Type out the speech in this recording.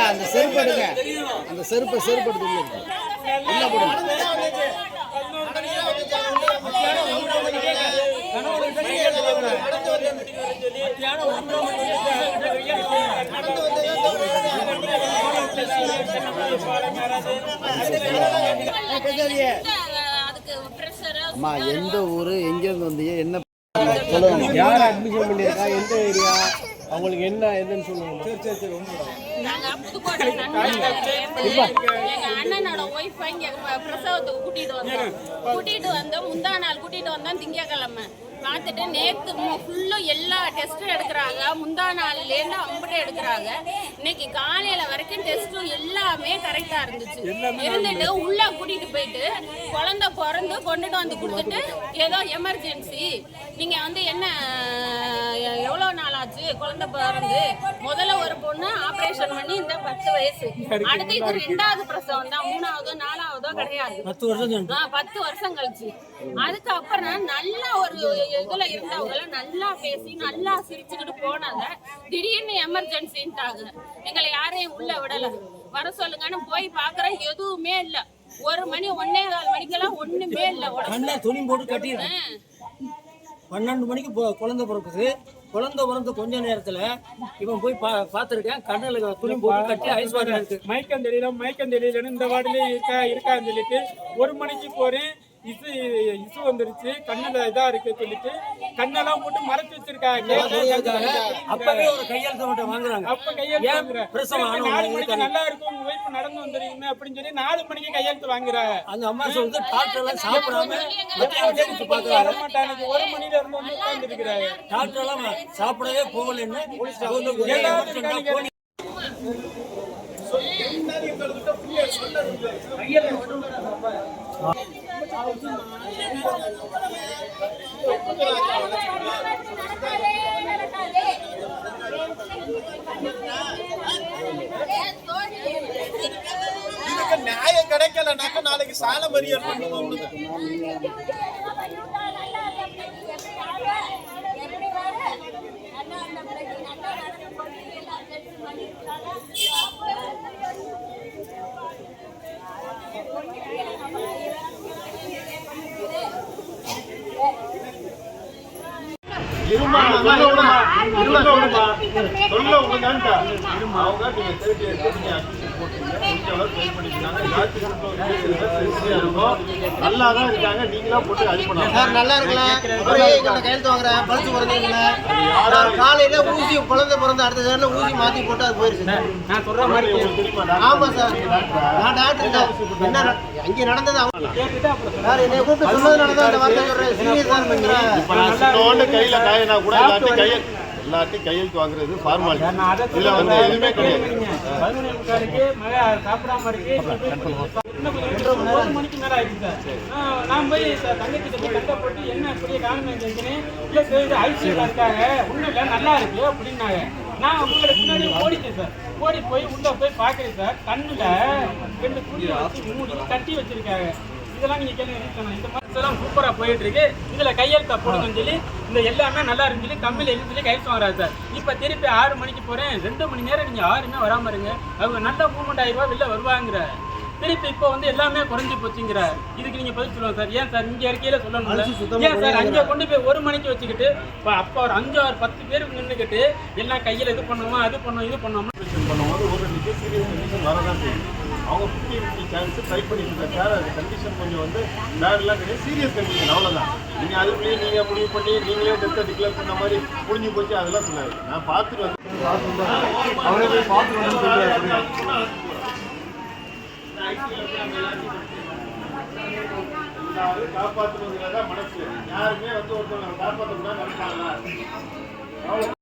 அந்த செருப்பு எடுங்க, அந்த செருப்பு எடுத்து என்ன போடுங்க. அம்மா எந்த ஊரு, எங்கேருந்து வந்தீங்க, என்ன சொல்லுங்க, யார் அட்மிஷன் பண்ணியிருக்கா, எந்த ஏரியா, அவங்களுக்கு என்ன எதுன்னு சொல்லுங்க. எங்க அண்ணனோட ஒய்ஃப் இங்க பிரசவத்துக்கு கூட்டிட்டு வந்தோம். முந்தா நாள் கூட்டிட்டு வந்தோம் திங்கக்கிழமை. பார்த்துட்டு நேற்று ஃபுல்லும் எல்லா டெஸ்ட்டும் எடுக்கிறாங்க. முந்தா நாள்லேருந்து அம்புட்டு எடுக்கிறாங்க. இன்னைக்கு காலையில் வரைக்கும் டெஸ்ட்டும் எல்லாமே கரெக்டாக இருந்துச்சு. இருந்துட்டு உள்ளே கூட்டிகிட்டு போயிட்டு குழந்தை பிறந்து கொண்டுட்டு வந்து கொடுத்துட்டு ஏதோ எமர்ஜென்சி நீங்கள் வந்து என்ன எவ்வளோ நாள் ஆச்சு குழந்தை பிறந்து, முதல்ல ஒரு பொண்ணு ஆப்ரேஷன் பண்ணி இந்த 10 வயசு, அடுத்து இது 2வது பிரசவம் தான், 3ஆவதோ 4ஆவதோ கிடையாது, 10 வருஷம் கழிச்சு. அதுக்கப்புறம் நல்லா ஒரு இதுல இருந்தவங்கள நல்லா பேசி நல்லா சிரிச்சுக்கிட்டு போனாங்க. திடீர்னு எமர்ஜென்சின்ட்டாங்க. எங்களை யாரையும் உள்ள விடல. வர சொல்லுங்கன்னு போய் பாக்குறேன், எதுவுமே இல்ல. 1 மணி 1:15 மணிக்கெல்லாம் ஒண்ணுமே இல்ல. துணி போட்டு கட்டிடுறேன். 12 மணிக்கு குழந்தை பிறக்குது. குழந்தை பிறந்த கொஞ்ச நேரத்துல இவன் போய் பாத்துருக்கேன், கண்ணுல துணி போட்டு கட்டி ஐஸ் வாட்டர் இருக்கு. மயக்கம் தெரியலன்னு இந்த வார்டிலே இருக்கான்னு சொல்லிட்டு 1 மணிக்கு போறேன். இசு வந்துருச்சு, கண்ணுல இதா இருக்கு சொல்லிட்டு கண்ணெல்லாம் போட்டு மறைச்சு வச்சிருக்காங்க. அப்பவே ஒரு கையெழுத்து மட்டும் வாங்குறாங்க. அப்ப கையெழுத்து 4 மணிக்கு நல்லா இருக்கும், உங்க ஒய்ஃப் நடந்து வந்துருக்கீங்க அப்படின்னு சொல்லி 4 மணிக்கு கையெழுத்து வாங்குறாங்க. அந்த அம்மா சொல்லுது டாக்டர் எல்லாம் சாப்பிடாம வர மாட்டாங்க. 1 மணில இருந்து வந்து உட்கார்ந்து இருக்கிறாங்க. டாக்டர் எல்லாம் சாப்பிடவே போகலன்னு நியாயம் கிடைக்கலனாக்க நாளைக்கு சால மறியல் பண்ணுவோம். நல்லாதான் இருக்காங்க. நீங்களா போட்டு அது பண்ணலாம். நல்லா இருக்கலாம். கையெழுத்து வாங்குறேன். பழுத்து பிறந்தீங்களா காலையில ஊசி குழந்தை பிறந்த அடுத்த நேரத்துல ஊசி மாத்தி போட்டு அது போயிருச்சு. நான் சொல்ற மாதிரி ஆமா சார், நான் டாக்டர் என்ன அங்கே நடந்தது வேற என்னை கூப்பிட்டு சொன்னது நடந்தது. அந்த வார்த்தை சொல்றேன், சீரியஸா இருப்பீங்க. கையில காயினா கூட எல்லாத்தையும் கையெழுத்து வாங்குறது ஃபார்மாலிட்டி. இதுல வந்து எதுவுமே கிடையாது. 11:45 மழை சாப்பிடாம இருக்கு. 1 மணிக்கு மேல ஆயிடுச்சு சார். நான் போய் தங்கச்சிட்ட போய் கட்ட போட்டு என்ன இப்படியே காரணம் கேட்கிறேன். இல்லை சார் ஐசியூல இருக்காங்க, ஒன்றும் இல்லை நல்லா இருக்கு அப்படின்னாங்க. நான் உங்களுக்கு முன்னாடி ஓடிட்டேன் சார். ஓடி போய் உள்ள போய் பார்க்குறேன் சார். கண்ணுல 2 துணியை வச்சு மூடி கட்டி வச்சிருக்காங்க. இதெல்லாம் நீங்க கேள்வி இந்த மாதிரி சூப்பரா போயிட்டு இருக்கு. இதுல கையெழுத்தா போடுங்கன்னு சொல்லி இந்த எல்லாமே நல்லா இருக்கு சொல்லி கம்மியில் எழுதி சொல்லி கையெழுத்து வாங்குறாரு சார். இப்ப திருப்பி 6 மணிக்கு போறேன். 2 மணி நேரம் நீங்க யாருமே வராம இருங்க, அவங்க நல்ல மூவ்மெண்ட் ஆயிடுவா வெளில வருவாங்கிற. திருப்பி இப்போ வந்து எல்லாமே குறைஞ்சி போச்சுங்கிற. இதுக்கு நீங்க பதில் சொல்லுவாங்க சார். ஏன் சார் இங்க இருக்கையில சொல்லணும்? ஏன் சார் அங்கே கொண்டு போய் 1 மணிக்கு வச்சுக்கிட்டு அப்போ ஒரு 5 6 10 பேருக்கு நின்றுக்கிட்டு எல்லாம் கையில இது பண்ணுவோம் அது பண்ணுவோம் இது பண்ணுவோம் பண்ணும்போது ஒரு சீரியஸ் கண்டிஷன் வரதான் செய்யும். அவங்க 50-50 சான்ஸ் ட்ரை பண்ணிட்டு இருக்காங்க சார். அது கண்டிஷன் கொஞ்சம் வந்து பேட்லாம் கிடையாது, சீரியஸ் கண்டிஷன், அவ்வளோதான். நீங்கள் அதுக்குள்ளேயே நீங்கள் முடிவு பண்ணி நீங்களே டெத்தை டிக்ளேர் பண்ண மாதிரி முடிஞ்சு போச்சு அதெல்லாம் சொல்லாது. நான் பார்த்துட்டு வந்து அவரே போய் பார்த்துட்டு வந்து காப்பாற்றுவதுல தான் மனசு. யாருமே வந்து ஒருத்தவங்க காப்பாற்றக்கூடாது நினைப்பாங்களா?